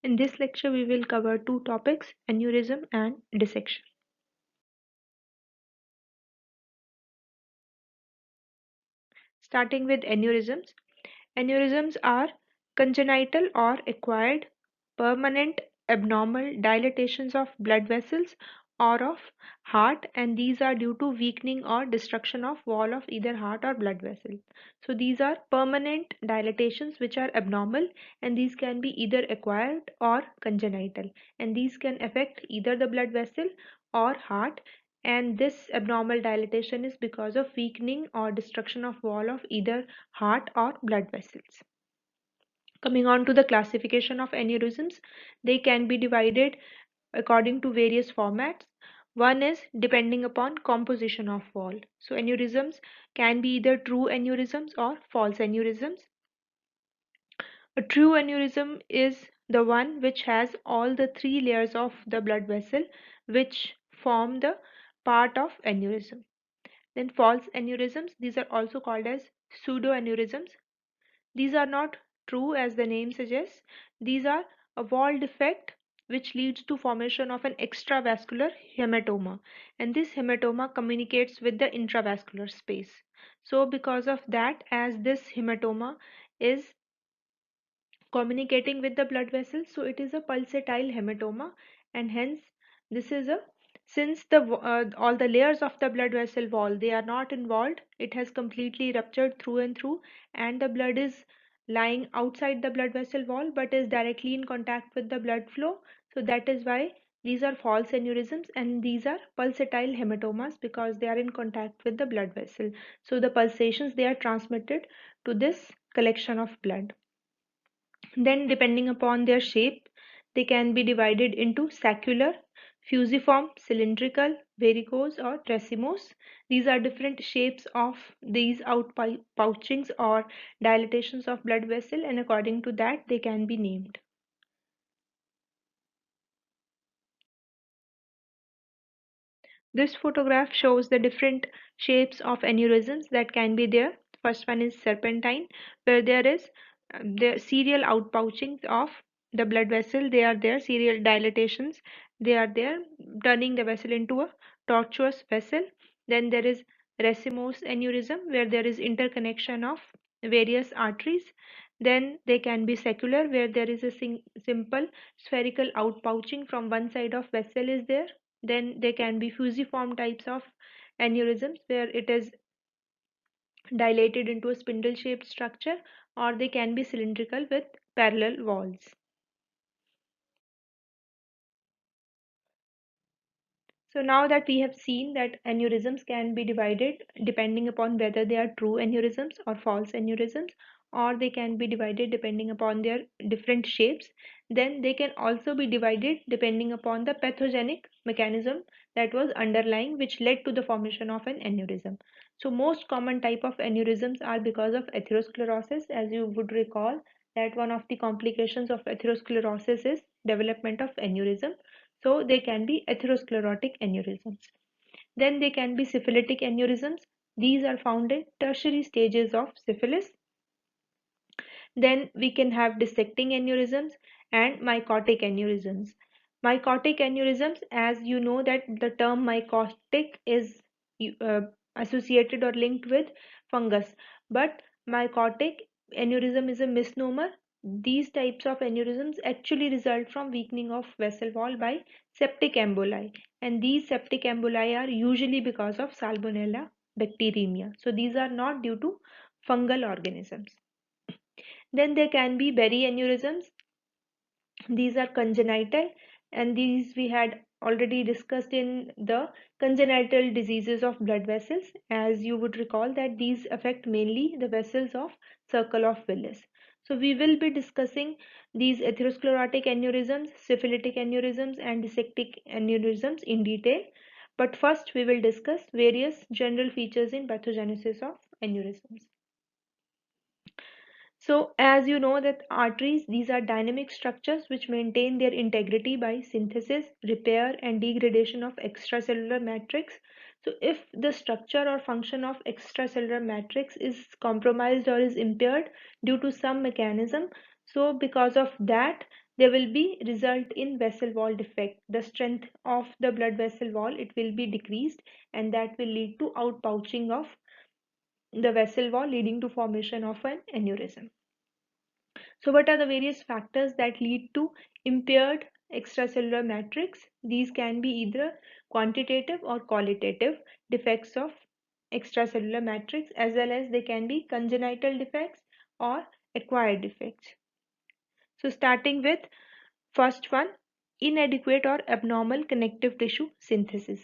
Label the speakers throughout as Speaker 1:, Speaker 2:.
Speaker 1: In this lecture, we will cover two topics, aneurysm and dissection. Starting with aneurysms. Aneurysms are congenital or acquired, permanent, abnormal dilatations of blood vessels or of heart, and these are due to weakening or destruction of wall of either heart or blood vessel. So these are permanent dilatations which are abnormal, and these can be either acquired or congenital, and these can affect either the blood vessel or heart, and this abnormal dilatation is because of weakening or destruction of wall of either heart or blood vessels. Coming on to the classification of aneurysms, they can be divided according to various formats. One is depending upon composition of wall. So aneurysms can be either true aneurysms or false aneurysms. A true aneurysm is the one which has all the three layers of the blood vessel which form the part of aneurysm. Then false aneurysms, these are also called as pseudoaneurysms. These are not true as the name suggests. These are a wall defect which leads to formation of an extravascular hematoma, and this hematoma communicates with the intravascular space. So because of that, as this hematoma is communicating with the blood vessels, so it is a pulsatile hematoma, and hence this is a, since all the layers of the blood vessel wall, they are not involved, it has completely ruptured through and through, and the blood is lying outside the blood vessel wall but is directly in contact with the blood flow. So that is why these are false aneurysms, and these are pulsatile hematomas because they are in contact with the blood vessel. So the pulsations, they are transmitted to this collection of blood. Then, depending upon their shape, they can be divided into saccular, fusiform, cylindrical, varicose, or tracemose. These are different shapes of these outpouchings or dilatations of blood vessel, and according to that, they can be named. This photograph shows the different shapes of aneurysms that can be there. First one is serpentine, where there is the serial outpouchings of the blood vessel. They are there, serial dilatations. They are there, turning the vessel into a tortuous vessel. Then there is racemose aneurysm, where there is interconnection of various arteries. Then they can be secular, where there is a simple spherical outpouching from one side of vessel is there. Then there can be fusiform types of aneurysms where it is dilated into a spindle shaped structure, or they can be cylindrical with parallel walls. So now that we have seen that aneurysms can be divided depending upon whether they are true aneurysms or false aneurysms, or they can be divided depending upon their different shapes, then they can also be divided depending upon the pathogenic mechanism that was underlying which led to the formation of an aneurysm. So most common type of aneurysms are because of atherosclerosis. As you would recall that one of the complications of atherosclerosis is development of aneurysm. So they can be atherosclerotic aneurysms. Then they can be syphilitic aneurysms. These are found in tertiary stages of syphilis. Then we can have dissecting aneurysms and mycotic aneurysms. Mycotic aneurysms, as you know that the term mycotic is uh, associated or linked with fungus, but mycotic aneurysm is a misnomer. These types of aneurysms actually result from weakening of vessel wall by septic emboli, and these septic emboli are usually because of Salmonella bacteremia. So these are not due to fungal organisms. Then there can be berry aneurysms. These are congenital, and these we had already discussed in the congenital diseases of blood vessels. As you would recall that these affect mainly the vessels of circle of Willis. So we will be discussing these atherosclerotic aneurysms, syphilitic aneurysms, and dissectic aneurysms in detail. But first we will discuss various general features in pathogenesis of aneurysms. So as you know that arteries, these are dynamic structures which maintain their integrity by synthesis, repair and degradation of extracellular matrix. So if the structure or function of extracellular matrix is compromised or is impaired due to some mechanism, so because of that, there will be result in vessel wall defect. The strength of the blood vessel wall, it will be decreased, and that will lead to outpouching of the vessel wall, leading to formation of an aneurysm. So what are the various factors that lead to impaired extracellular matrix? These can be either quantitative or qualitative defects of extracellular matrix, as well as they can be congenital defects or acquired defects. So starting with first one, inadequate or abnormal connective tissue synthesis.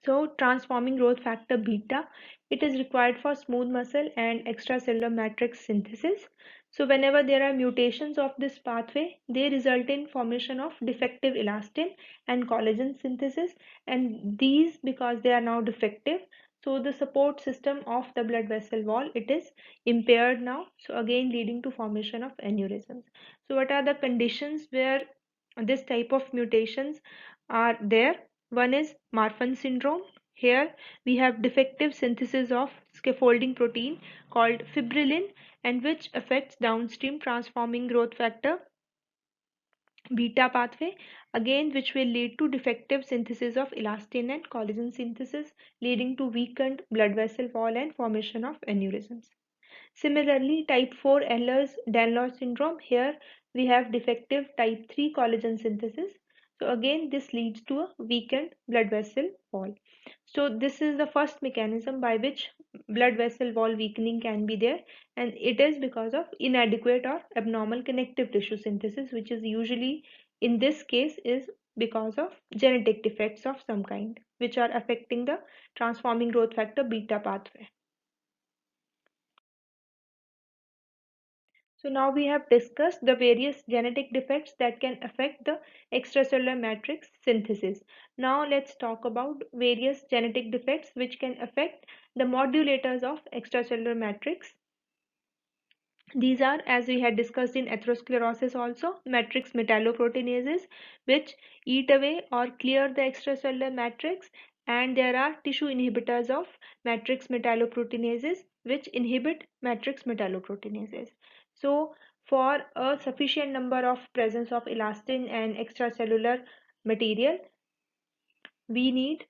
Speaker 1: So transforming growth factor beta, it is required for smooth muscle and extracellular matrix synthesis. So whenever there are mutations of this pathway, they result in formation of defective elastin and collagen synthesis. And these, because they are now defective, so the support system of the blood vessel wall, it is impaired now. So again leading to formation of aneurysms. So what are the conditions where this type of mutations are there? One is Marfan syndrome. Here we have defective synthesis of scaffolding protein called fibrillin, and which affects downstream transforming growth factor beta pathway, again which will lead to defective synthesis of elastin and collagen synthesis, leading to weakened blood vessel wall and formation of aneurysms. Similarly, type 4 Ehlers-Danlos syndrome, here we have defective type 3 collagen synthesis. So again, this leads to a weakened blood vessel wall. So this is the first mechanism by which blood vessel wall weakening can be there, and it is because of inadequate or abnormal connective tissue synthesis, which is usually in this case is because of genetic defects of some kind, which are affecting the transforming growth factor beta pathway. So now we have discussed the various genetic defects that can affect the extracellular matrix synthesis. Now let's talk about various genetic defects which can affect the modulators of extracellular matrix. These are, as we had discussed in atherosclerosis also, matrix metalloproteinases, which eat away or clear the extracellular matrix, and there are tissue inhibitors of matrix metalloproteinases, which inhibit matrix metalloproteinases. So, for a sufficient number of presence of elastin and extracellular material, we need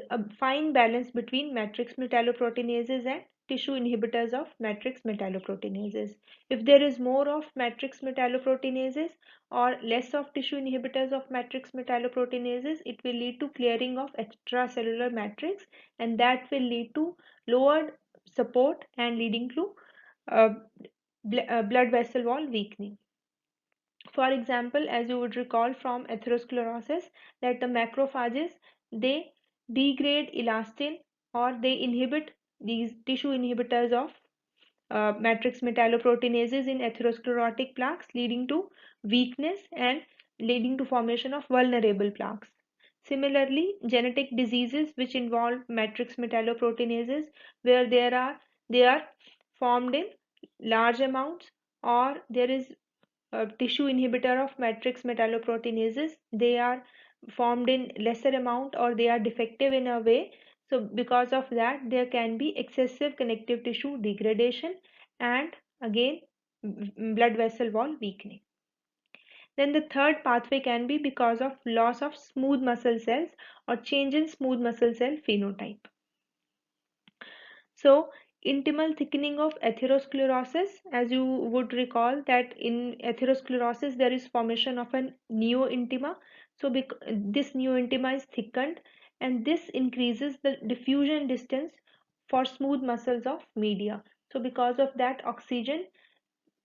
Speaker 1: a fine balance between matrix metalloproteinases and tissue inhibitors of matrix metalloproteinases. If there is more of matrix metalloproteinases or less of tissue inhibitors of matrix metalloproteinases, it will lead to clearing of extracellular matrix, and that will lead to lowered support and leading to uh, blood vessel wall weakening. For example, as you would recall from atherosclerosis, that the macrophages, they degrade elastin or they inhibit these tissue inhibitors of matrix metalloproteinases in atherosclerotic plaques, leading to weakness and leading to formation of vulnerable plaques. Similarly, genetic diseases which involve matrix metalloproteinases, where they are formed in large amounts, or there is tissue inhibitor of matrix metalloproteinases, they are formed in lesser amount or they are defective in a way. So because of that, there can be excessive connective tissue degradation and again blood vessel wall weakening. Then the third pathway can be because of loss of smooth muscle cells or change in smooth muscle cell phenotype. So, intimal thickening of atherosclerosis, as you would recall that in atherosclerosis there is formation of an neointima. So, this neointima is thickened, and this increases the diffusion distance for smooth muscles of media. So, because of that, oxygen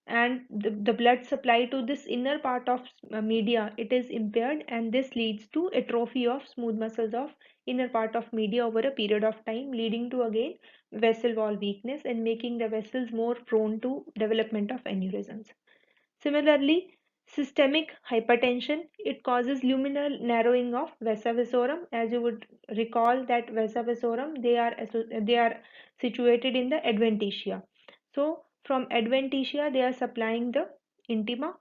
Speaker 1: and the blood supply to this inner part of media, it is impaired, and this leads to atrophy of smooth muscles of inner part of media over a period of time, leading to again vessel wall weakness and making the vessels more prone to development of aneurysms. Similarly, systemic hypertension, it causes luminal narrowing of vasa vasorum. As you would recall that vasa vasorum, they are situated in the adventitia. So from adventitia, they are supplying the intima.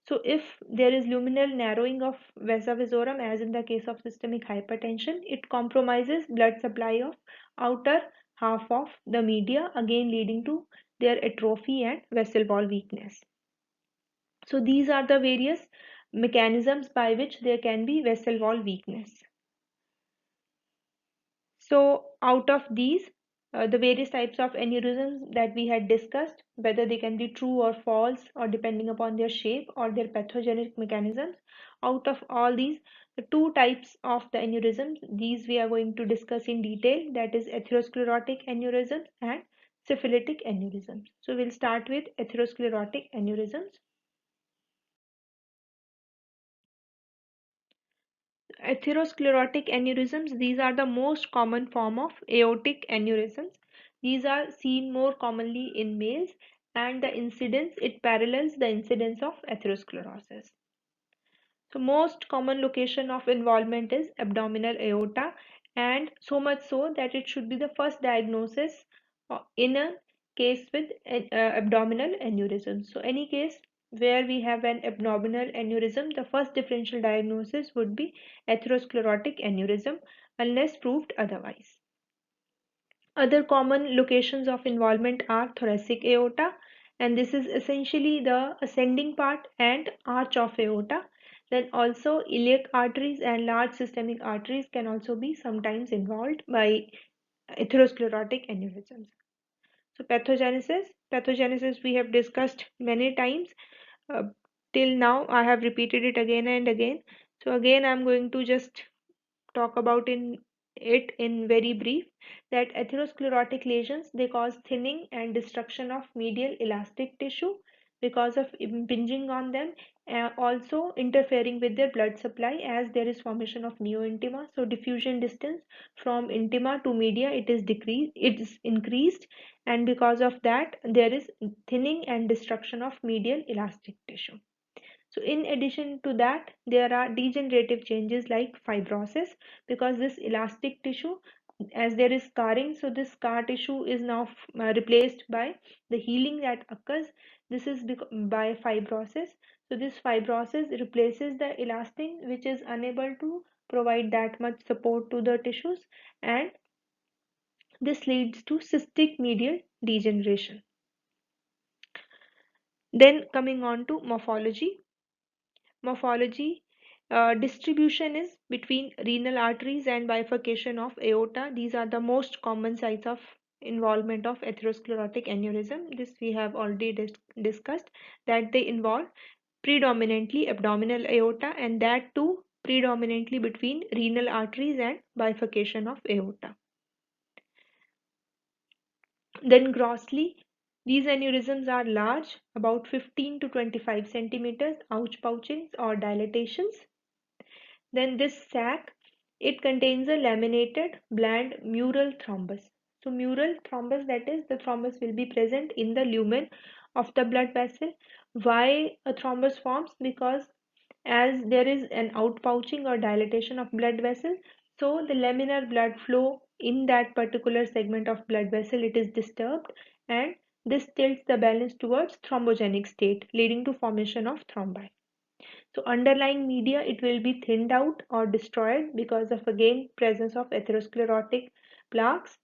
Speaker 1: So if there is luminal narrowing of vasa vasorum, as in the case of systemic hypertension, it compromises blood supply of outer half of the media, again leading to their atrophy and vessel wall weakness. So these are the various mechanisms by which there can be vessel wall weakness. So out of these, the various types of aneurysms that we had discussed, whether they can be true or false, or depending upon their shape or their pathogenic mechanisms, out of all these, the two types of the aneurysms, these we are going to discuss in detail, that is atherosclerotic aneurysms and syphilitic aneurysms. So we'll start with atherosclerotic aneurysms. Atherosclerotic aneurysms, these are the most common form of aortic aneurysms. These are seen more commonly in males, and the incidence, it parallels the incidence of atherosclerosis. So most common location of involvement is abdominal aorta, and so much so that it should be the first diagnosis in a case with abdominal aneurysm. So any case where we have an abdominal aneurysm, the first differential diagnosis would be atherosclerotic aneurysm unless proved otherwise. Other common locations of involvement are thoracic aorta, and this is essentially the ascending part and arch of aorta. Then also iliac arteries and large systemic arteries can also be sometimes involved by atherosclerotic aneurysms. So pathogenesis we have discussed many times. Uh, Till now I have repeated it again and again. So again I'm going to just talk about it in very brief, that atherosclerotic lesions, they cause thinning and destruction of medial elastic tissue because of impinging on them, also interfering with their blood supply as there is formation of neointima. So diffusion distance from intima to media, it is increased, and because of that there is thinning and destruction of medial elastic tissue. So in addition to that, there are degenerative changes like fibrosis, because this elastic tissue, as there is scarring, so this scar tissue is now replaced by the healing that occurs. This is by fibrosis. So this fibrosis replaces the elastin, which is unable to provide that much support to the tissues, and this leads to cystic medial degeneration. Then coming on to morphology. Morphology, distribution is between renal arteries and bifurcation of aorta. These are the most common sites of involvement of atherosclerotic aneurysm. This we have already discussed, that they involve predominantly abdominal aorta, and that too predominantly between renal arteries and bifurcation of aorta. Then grossly, these aneurysms are large, about 15 to 25 centimeters, outpouchings or dilatations. Then this sac, it contains a laminated bland mural thrombus. So mural thrombus, that is, the thrombus will be present in the lumen of the blood vessel. Why a thrombus forms? Because as there is an outpouching or dilatation of blood vessel, so the laminar blood flow in that particular segment of blood vessel, it is disturbed, and this tilts the balance towards thrombogenic state, leading to formation of thrombi. So underlying media, it will be thinned out or destroyed because of again presence of atherosclerotic plaques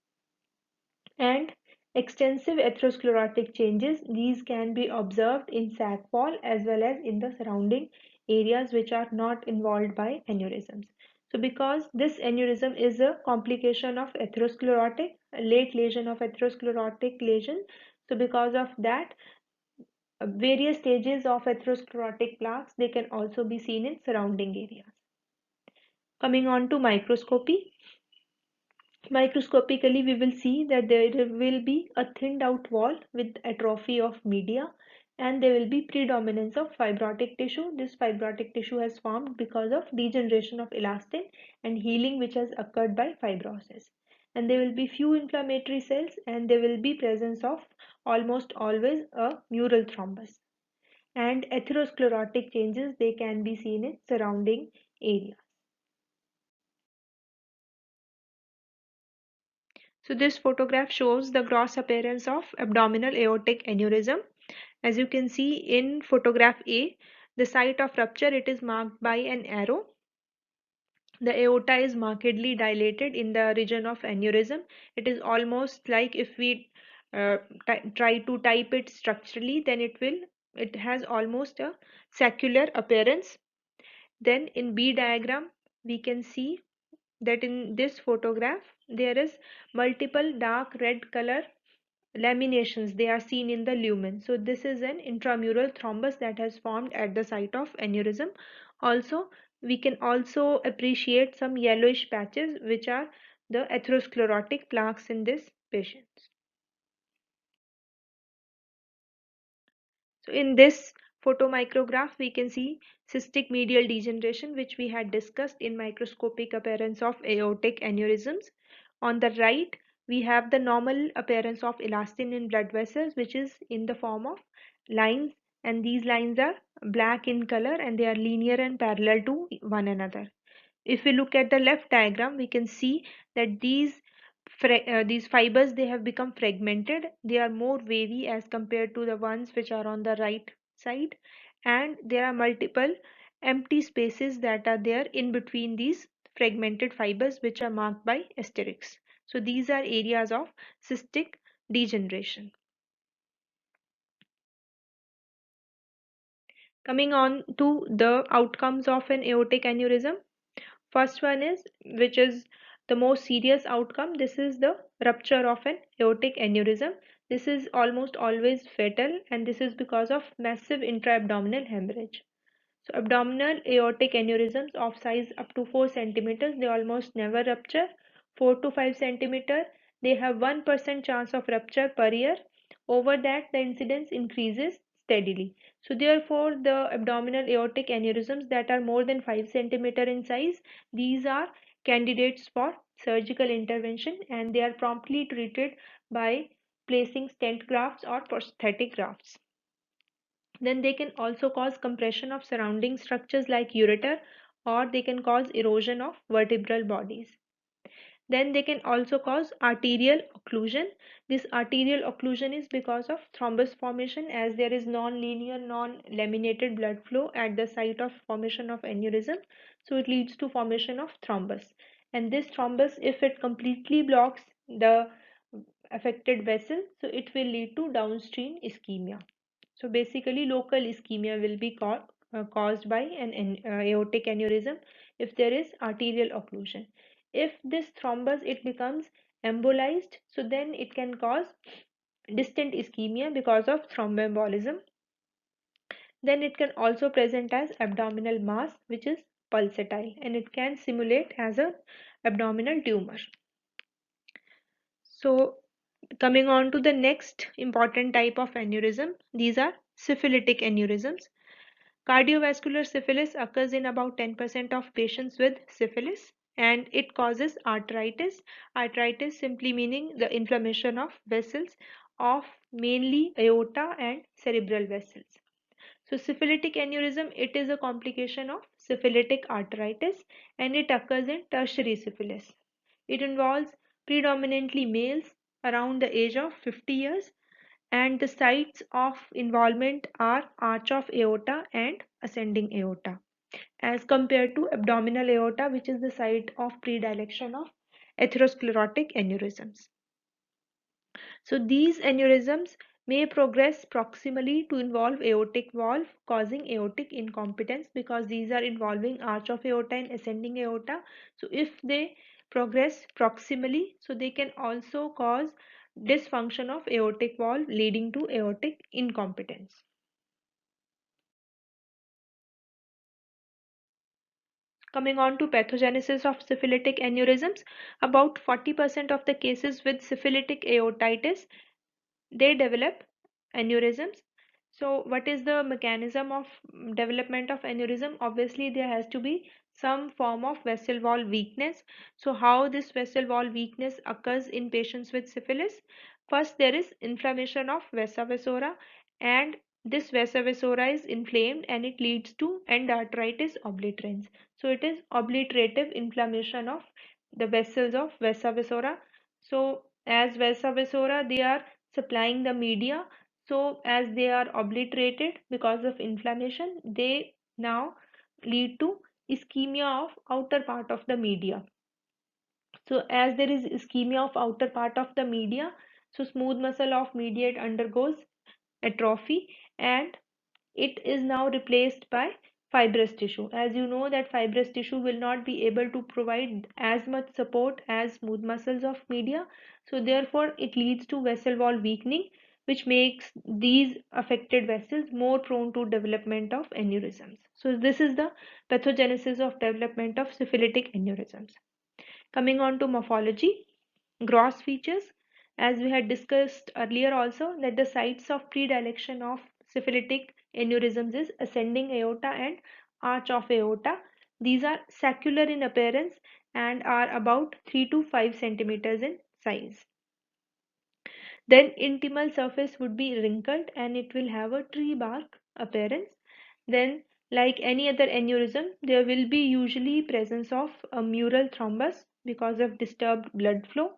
Speaker 1: and extensive atherosclerotic changes. These can be observed in sac wall as well as in the surrounding areas which are not involved by aneurysms. So because this aneurysm is a complication of atherosclerotic, a late lesion of atherosclerotic lesion, so because of that various stages of atherosclerotic plaques, they can also be seen in surrounding areas. Coming on to microscopy. Microscopically, we will see that there will be a thinned out wall with atrophy of media, and there will be predominance of fibrotic tissue. This fibrotic tissue has formed because of degeneration of elastin and healing which has occurred by fibrosis. And there will be few inflammatory cells, and there will be presence of almost always a mural thrombus. And atherosclerotic changes, they can be seen in surrounding areas. So this photograph shows the gross appearance of abdominal aortic aneurysm. As you can see in photograph A, the site of rupture, it is marked by an arrow. The aorta is markedly dilated in the region of aneurysm. It is almost like if we try to type it structurally, then it will it has almost a circular appearance. Then in B diagram, we can see that in this photograph, there is multiple dark red color laminations. They are seen in the lumen. So this is an intramural thrombus that has formed at the site of aneurysm. Also, we can also appreciate some yellowish patches, which are the atherosclerotic plaques in this patient. So in this photomicrograph, we can see cystic medial degeneration, which we had discussed in microscopic appearance of aortic aneurysms. On the right, we have the normal appearance of elastin in blood vessels, which is in the form of lines, and these lines are black in color and they are linear and parallel to one another. If we look at the left diagram, we can see that these fibers, they have become fragmented. They are more wavy as compared to the ones which are on the right side, and there are multiple empty spaces that are there in between these fragmented fibers, which are marked by asterisks. So these are areas of cystic degeneration. Coming on to the outcomes of an aortic aneurysm. First one is, which is the most serious outcome, this is the rupture of an aortic aneurysm. This is almost always fatal, and this is because of massive intra-abdominal hemorrhage. So abdominal aortic aneurysms of size up to 4 centimeters, they almost never rupture. 4 to 5 centimeter, they have 1% chance of rupture per year. Over that, the incidence increases steadily. So therefore, the abdominal aortic aneurysms that are more than 5 centimeter in size, these are candidates for surgical intervention, and they are promptly treated by placing stent grafts or prosthetic grafts. Then they can also cause compression of surrounding structures like ureter, or they can cause erosion of vertebral bodies. Then they can also cause arterial occlusion. This arterial occlusion is because of thrombus formation, as there is non-linear, non-laminated blood flow at the site of formation of aneurysm. So it leads to formation of thrombus. And this thrombus, if it completely blocks the affected vessel, so it will lead to downstream ischemia. So basically, local ischemia will be caused by an aortic aneurysm if there is arterial occlusion. If this thrombus, it becomes embolized, so then it can cause distant ischemia because of thromboembolism. Then it can also present as abdominal mass, which is pulsatile, and it can simulate as a abdominal tumor. So coming on to the next important type of aneurysm, these are syphilitic aneurysms. Cardiovascular syphilis occurs in about 10% of patients with syphilis, and it causes arteritis. Arteritis simply meaning the inflammation of vessels of mainly aorta and cerebral vessels. So syphilitic aneurysm, it is a complication of syphilitic arteritis, and it occurs in tertiary syphilis. It involves predominantly males around the age of 50 years, and the sites of involvement are arch of aorta and ascending aorta, as compared to abdominal aorta, which is the site of predilection of atherosclerotic aneurysms. So these aneurysms may progress proximally to involve aortic valve, causing aortic incompetence, because these are involving arch of aorta and ascending aorta. So if they progress proximally, so they can also cause dysfunction of aortic valve, leading to aortic incompetence. Coming on to pathogenesis of syphilitic aneurysms, about 40% of the cases with syphilitic aortitis, they develop aneurysms. So what is the mechanism of development of aneurysm? Obviously there has to be some form of vessel wall weakness. So how this vessel wall weakness occurs in patients with syphilis? First, there is inflammation of vasa vasorum, and this vasa vasorum is inflamed and it leads to endarteritis obliterans. So it is obliterative inflammation of the vessels of vasa vasorum. So as vasa vasorum, they are supplying the media. So as they are obliterated because of inflammation, they now lead to ischemia of outer part of the media. So as there is ischemia of outer part of the media, so smooth muscle of mediate undergoes atrophy, and it is now replaced by fibrous tissue. As you know that fibrous tissue will not be able to provide as much support as smooth muscles of media. So therefore it leads to vessel wall weakening, which makes these affected vessels more prone to development of aneurysms. So this is the pathogenesis of development of syphilitic aneurysms. Coming on to morphology, gross features, as we had discussed earlier also, that the sites of predilection of syphilitic aneurysms is ascending aorta and arch of aorta. These are saccular in appearance and are about 3 to 5 centimeters in size. Then intimal surface would be wrinkled and it will have a tree bark appearance. Then, like any other aneurysm, there will be usually presence of a mural thrombus because of disturbed blood flow.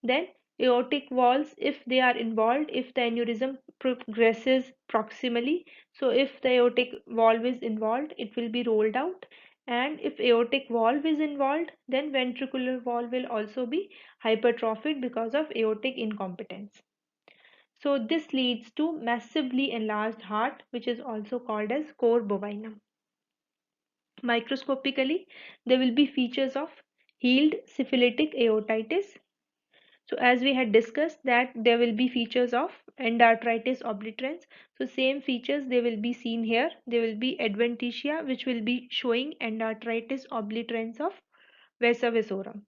Speaker 1: Then aortic walls, if they are involved, if the aneurysm progresses proximally, so if the aortic valve is involved, it will be rolled out. And if aortic valve is involved, then ventricular wall will also be hypertrophied because of aortic incompetence. So this leads to massively enlarged heart, which is also called as cor bovinum. Microscopically, there will be features of healed syphilitic aortitis. So as we had discussed that there will be features of endarteritis obliterans. So same features they will be seen here. There will be adventitia which will be showing endarteritis obliterans of vasa vasorum.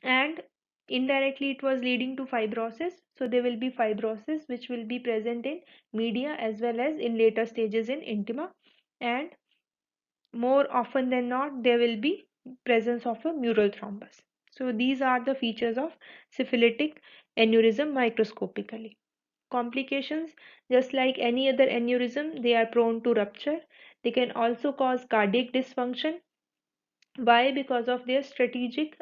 Speaker 1: And indirectly it was leading to fibrosis, so there will be fibrosis which will be present in media as well as in later stages in intima, and more often than not there will be presence of a mural thrombus. So these are the features of syphilitic aneurysm microscopically. Complications, just like any other aneurysm, they are prone to rupture. They can also cause cardiac dysfunction. Why? Because of their strategic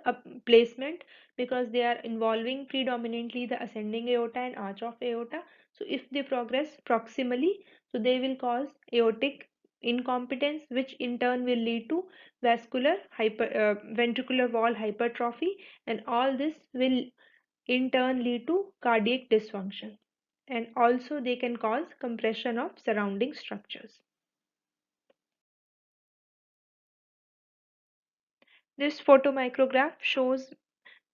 Speaker 1: placement, because they are involving predominantly the ascending aorta and arch of aorta. So if they progress proximally, so they will cause aortic incompetence, which in turn will lead to ventricular wall hypertrophy, and all this will in turn lead to cardiac dysfunction. And also they can cause compression of surrounding structures. This photomicrograph shows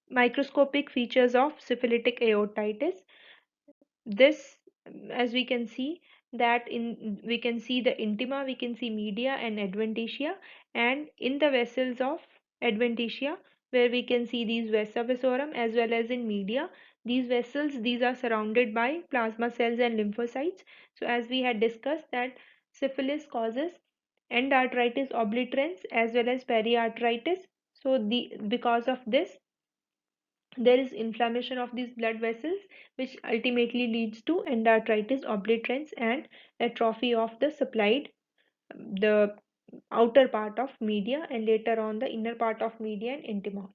Speaker 1: microscopic features of syphilitic aortitis. This, as we can see, that in we can see the intima, we can see media and adventitia, and in the vessels of adventitia, where we can see these vasa vasorum as well as in media, these vessels, these are surrounded by plasma cells and lymphocytes. So as we had discussed that syphilis causes endarteritis obliterans as well as periarteritis. So the because of this there is inflammation of these blood vessels, which ultimately leads to endarteritis obliterans and atrophy of the supplied, the outer part of media, and later on the inner part of media and intima also.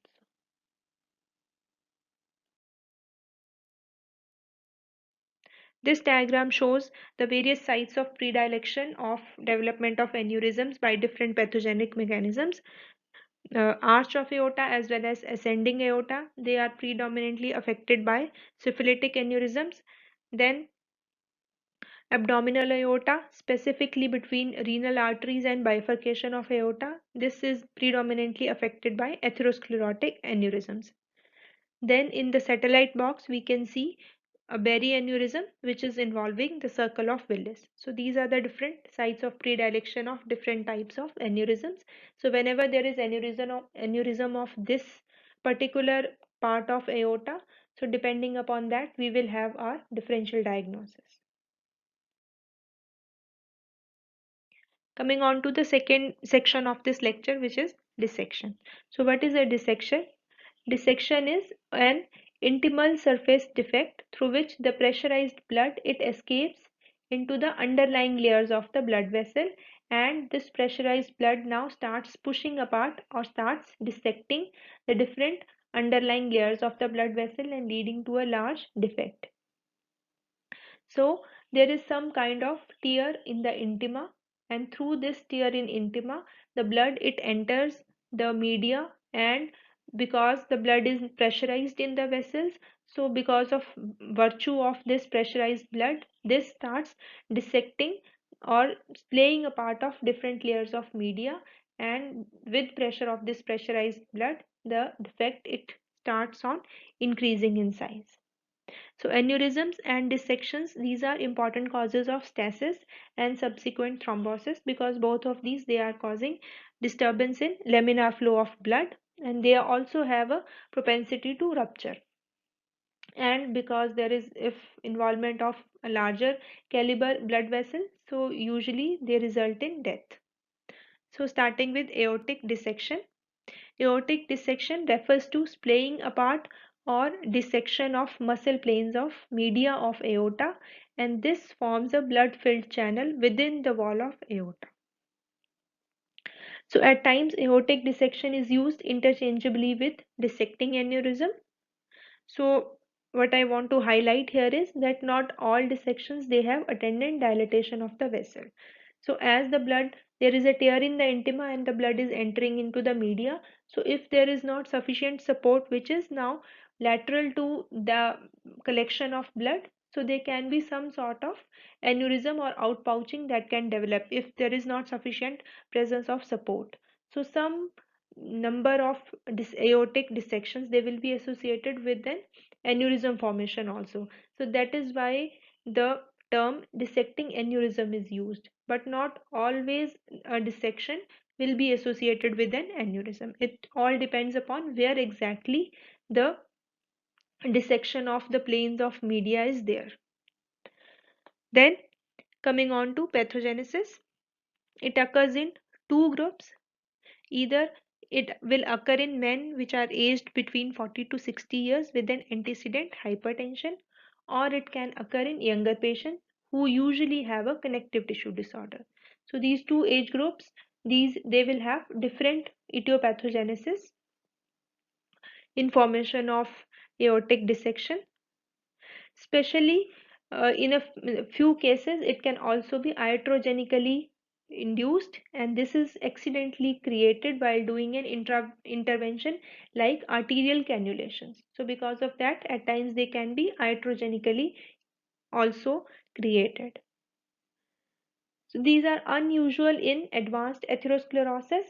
Speaker 1: This diagram shows the various sites of predilection of development of aneurysms by different pathogenic mechanisms. Arch of aorta as well as ascending aorta, they are predominantly affected by syphilitic aneurysms. Then abdominal aorta, specifically between renal arteries and bifurcation of aorta. This is predominantly affected by atherosclerotic aneurysms. Then in the satellite box, we can see a berry aneurysm, which is involving the circle of Willis. So these are the different sites of predilection of different types of aneurysms. So whenever there is aneurysm of this particular part of aorta, so depending upon that, we will have our differential diagnosis. Coming on to the second section of this lecture, which is dissection. So what is a dissection? Dissection is an intimal surface defect through which the pressurized blood it escapes into the underlying layers of the blood vessel, and this pressurized blood now starts pushing apart or starts dissecting the different underlying layers of the blood vessel and leading to a large defect. So there is some kind of tear in the intima, and through this tear in intima, the blood it enters the media, and because the blood is pressurized in the vessels, so because of virtue of this pressurized blood, this starts dissecting or playing a part of different layers of media, and with pressure of this pressurized blood, the defect it starts on increasing in size. So aneurysms and dissections, these are important causes of stasis and subsequent thrombosis, because both of these they are causing disturbance in laminar flow of blood, and they also have a propensity to rupture. And because there is if involvement of a larger caliber blood vessel, so usually they result in death. So starting with aortic dissection. Aortic dissection refers to splaying apart or dissection of muscle planes of media of aorta, and this forms a blood-filled channel within the wall of aorta. So at times aortic dissection is used interchangeably with dissecting aneurysm. So what I want to highlight here is that not all dissections they have attendant dilatation of the vessel. So as the blood, there is a tear in the intima and the blood is entering into the media. So if there is not sufficient support which is now lateral to the collection of blood, so there can be some sort of aneurysm or outpouching that can develop if there is not sufficient presence of support. So some number of aortic dissections they will be associated with an aneurysm formation also. So that is why the term dissecting aneurysm is used, but not always a dissection will be associated with an aneurysm. It all depends upon where exactly the dissection of the planes of media is there. Then coming on to pathogenesis, it occurs in two groups. Either it will occur in men which are aged between 40 to 60 years with an antecedent hypertension, or it can occur in younger patients who usually have a connective tissue disorder. So these two age groups, these they will have different etiopathogenesis in formation of aortic dissection. Especially in a few cases, it can also be iatrogenically induced, and this is accidentally created while doing an intervention like arterial cannulations. So, because of that, at times they can be iatrogenically also created. So, these are unusual in advanced atherosclerosis.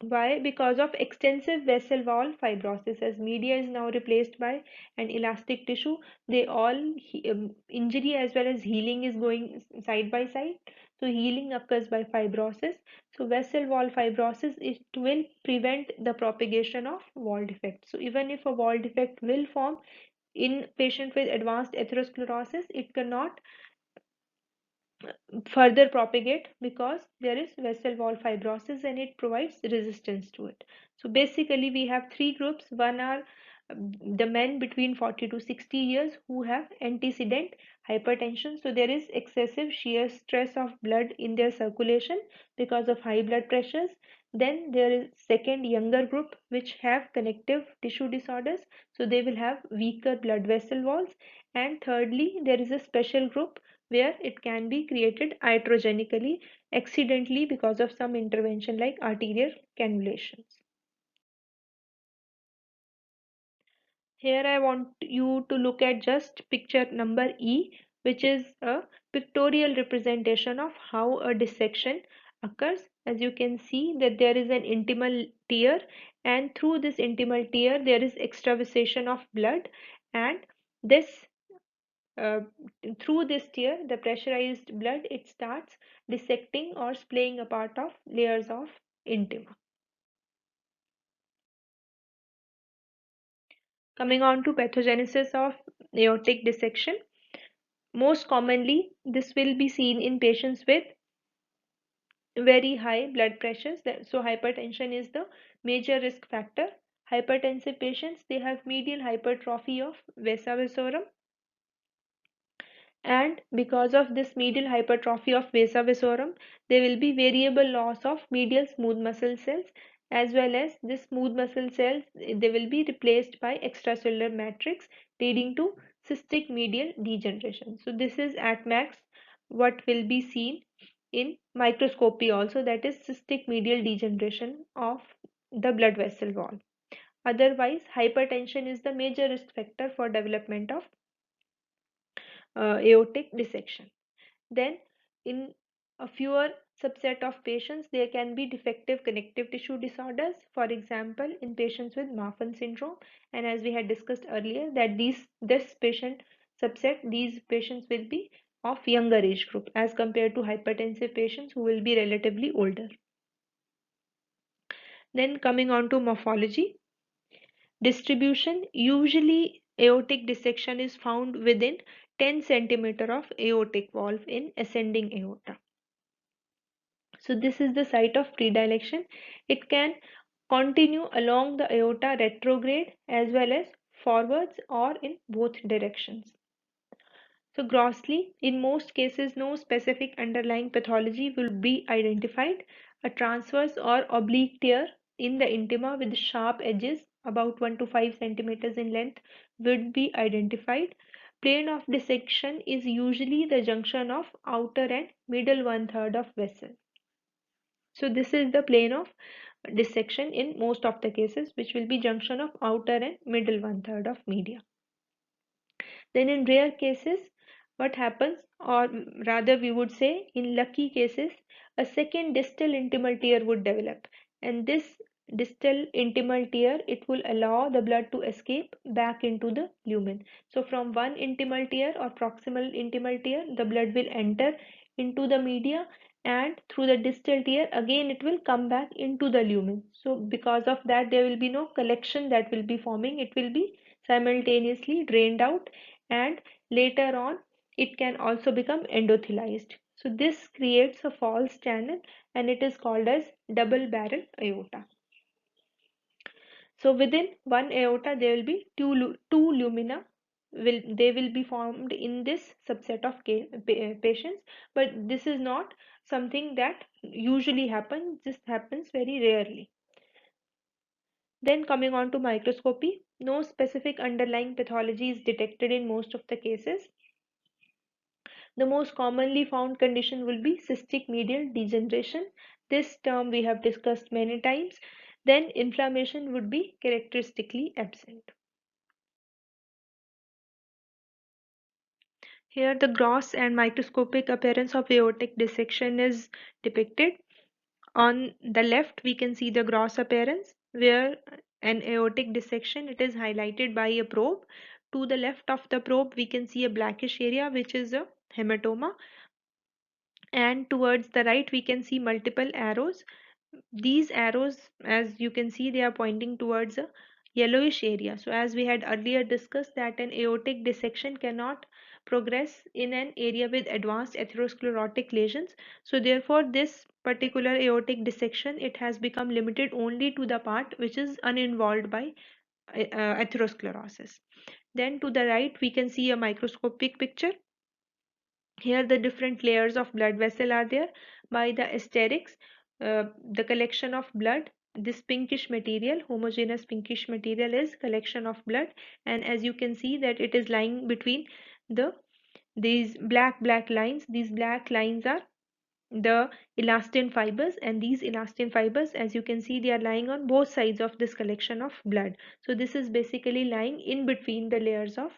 Speaker 1: Why? Because of extensive vessel wall fibrosis. As media is now replaced by an elastic tissue, they all injury as well as healing is going side by side. So healing occurs by fibrosis. So vessel wall fibrosis, it will prevent the propagation of wall defect. So even if a wall defect will form in patient with advanced atherosclerosis, it cannot further propagate because there is vessel wall fibrosis and it provides resistance to it. So basically we have three groups. One are the men between 40 to 60 years who have antecedent hypertension. So there is excessive shear stress of blood in their circulation because of high blood pressures. Then there is second younger group which have connective tissue disorders. So they will have weaker blood vessel walls. And thirdly, there is a special group where it can be created iatrogenically accidentally because of some intervention like arterial cannulations. Here I want you to look at just picture number E, which is a pictorial representation of how a dissection occurs. As you can see that there is an intimal tear, and through this intimal tear there is extravasation of blood, and this uh, through this tear, the pressurized blood it starts dissecting or splaying apart of layers of intima. Coming on to pathogenesis of aortic dissection, most commonly this will be seen in patients with very high blood pressures. So hypertension is the major risk factor. Hypertensive patients they have medial hypertrophy of vasa vasorum, and because of this medial hypertrophy of vasa vasorum, there will be variable loss of medial smooth muscle cells, as well as this smooth muscle cells they will be replaced by extracellular matrix, leading to cystic medial degeneration. So this is at max what will be seen in microscopy also, that is cystic medial degeneration of the blood vessel wall. Otherwise, hypertension is the major risk factor for development of aortic dissection. Then in A fewer subset of patients, there can be defective connective tissue disorders, for example, in patients with Marfan syndrome. And as we had discussed earlier, that this patient subset, these patients will be of younger age group as compared to hypertensive patients who will be relatively older. Then coming on to morphology. Distribution, usually aortic dissection is found within 10 centimeter of aortic valve in ascending aorta. So this is the site of predilection. It can continue along the aorta retrograde as well as forwards or in both directions. So grossly, in most cases, no specific underlying pathology will be identified. A transverse or oblique tear in the intima with sharp edges about 1 to 5 centimeters in length would be identified. Plane of dissection is usually the junction of outer and middle one-third of vessel. So this is the plane of dissection in most of the cases, which will be junction of outer and middle one-third of media. Then in rare cases, what happens, or rather we would say in lucky cases, a second distal intimal tear would develop, and this distal intimal tear, it will allow the blood to escape back into the lumen. So from one intimal tear or proximal intimal tear, the blood will enter into the media, and through the distal tear again it will come back into the lumen. So because of that, there will be no collection that will be forming, it will be simultaneously drained out, and later on it can also become endothelized. So this creates a false channel and it is called as double barrel aorta. So within one aorta there will be two lumina, they will be formed in this subset of patients, but this is not something that usually happens, this happens very rarely. Then coming on to microscopy, no specific underlying pathology is detected in most of the cases. The most commonly found condition will be cystic medial degeneration. This term we have discussed many times. Then inflammation would be characteristically absent. Here the gross and microscopic appearance of aortic dissection is depicted. On the left we can see the gross appearance where an aortic dissection, it is highlighted by a probe. To the left of the probe we can see a blackish area which is a hematoma, and towards the right we can see multiple arrows. These arrows, as you can see, they are pointing towards a yellowish area. So as we had earlier discussed that an aortic dissection cannot progress in an area with advanced atherosclerotic lesions. So therefore this particular aortic dissection, it has become limited only to the part which is uninvolved by atherosclerosis. Then to the right we can see a microscopic picture. Here the different layers of blood vessel are there. By the asterix, the collection of blood, this pinkish material, homogeneous pinkish material is collection of blood, and as you can see that it is lying between the these black lines. These black lines are the elastin fibers, and these elastin fibers, as you can see, they are lying on both sides of this collection of blood. So this is basically lying in between the layers of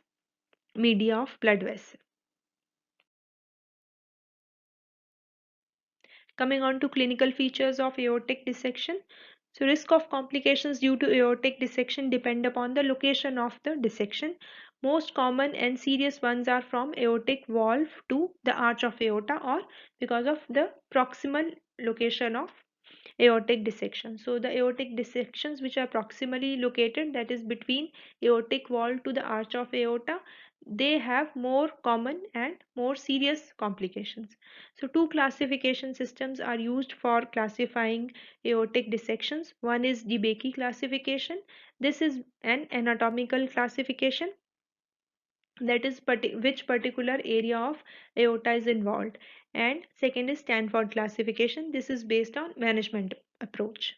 Speaker 1: media of blood vessel. Coming on to clinical features of aortic dissection. So risk of complications due to aortic dissection depend upon the location of the dissection. Most common and serious ones are from aortic valve to the arch of aorta, or because of the proximal location of aortic dissection. So the aortic dissections which are proximally located, that is between aortic wall to the arch of aorta, they have more common and more serious complications. So two classification systems are used for classifying aortic dissections. One is DeBakey classification. This is an anatomical classification, that is which particular area of aorta is involved, and second is Stanford classification. This is based on management approach.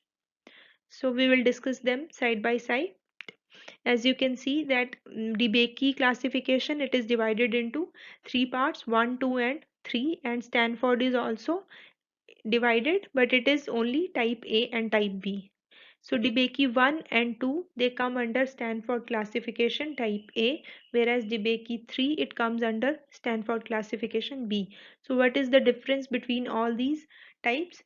Speaker 1: So we will discuss them side by side. As you can see that DeBakey classification, it is divided into three parts, 1, 2 and 3, and Stanford is also divided, but it is only type A and type B. So DeBakey 1 and 2, they come under Stanford classification type A, whereas DeBakey 3, it comes under Stanford classification B. So what is the difference between all these types?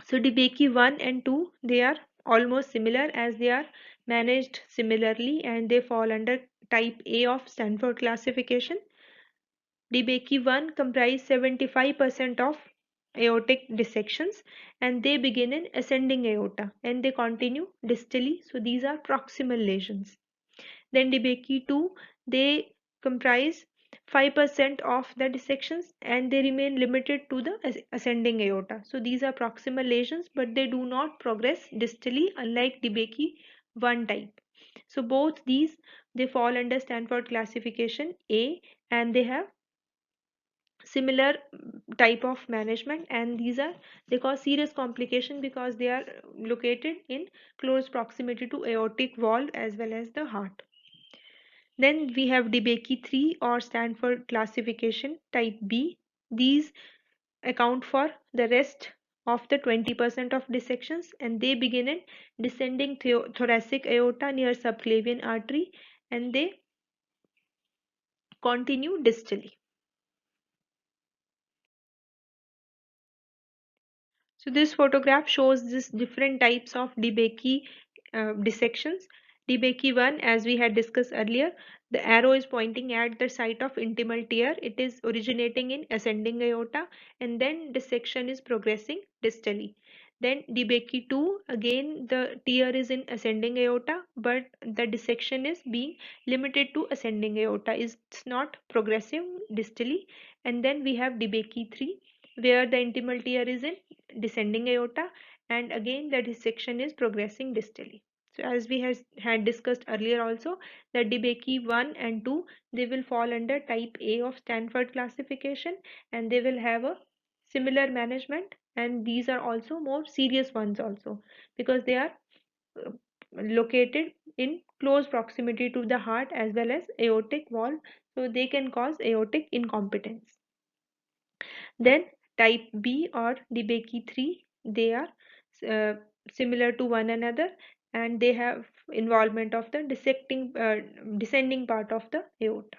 Speaker 1: So DeBakey 1 and 2, they are almost similar as they are managed similarly and they fall under type A of Stanford classification. DeBakey 1 comprise 75% of aortic dissections and they begin in ascending aorta and they continue distally. So these are proximal lesions. Then DeBakey 2, they comprise 5% of the dissections and they remain limited to the ascending aorta. So these are proximal lesions but they do not progress distally unlike DeBakey 1 type. So both these, they fall under Stanford classification A and they have similar type of management and these are, they cause serious complication because they are located in close proximity to aortic valve as well as the heart. Then we have DeBakey 3 or Stanford classification type B. These account for the rest of the 20% of dissections and they begin in descending thoracic aorta near subclavian artery and they continue distally. So this photograph shows this different types of DeBakey dissections. DeBakey 1, as we had discussed earlier, the arrow is pointing at the site of intimal tear. It is originating in ascending aorta and then dissection is progressing distally. Then DeBakey 2, again the tear is in ascending aorta but the dissection is being limited to ascending aorta. It's not progressing distally. And then we have DeBakey 3 where the intimal tear is in descending aorta and again the dissection is progressing distally. So as we had discussed earlier also that DeBakey 1 and 2 they will fall under type A of Stanford classification and they will have a similar management and these are also more serious ones also because they are uh, located in close proximity to the heart as well as aortic valve so they can cause aortic incompetence. Then type B or DeBakey 3, they are uh, similar to one another and they have involvement of the descending part of the aorta.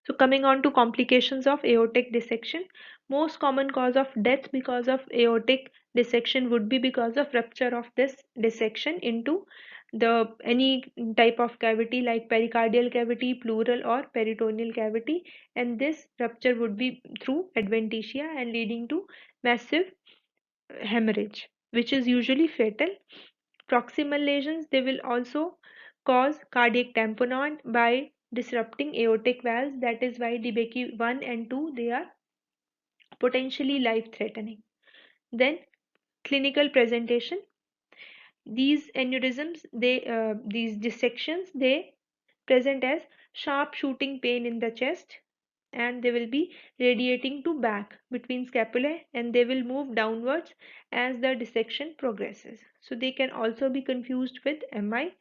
Speaker 1: So coming on to complications of aortic dissection, most common cause of death because of aortic dissection would be because of rupture of this dissection into the any type of cavity like pericardial cavity, pleural or peritoneal cavity, and this rupture would be through adventitia and leading to massive hemorrhage, which is usually fatal. Proximal lesions, they will also cause cardiac tamponade by disrupting aortic valves. That is why DeBakey 1 and 2 they are potentially life threatening. Then clinical presentation. These aneurysms, these dissections, they present as sharp shooting pain in the chest and they will be radiating to back between scapulae and they will move downwards as the dissection progresses. So they can also be confused with MI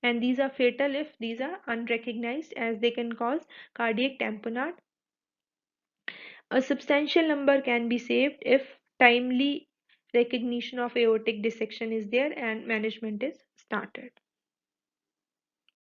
Speaker 1: and these are fatal if these are unrecognized as they can cause cardiac tamponade. A substantial number can be saved if timely recognition of aortic dissection is there and management is started.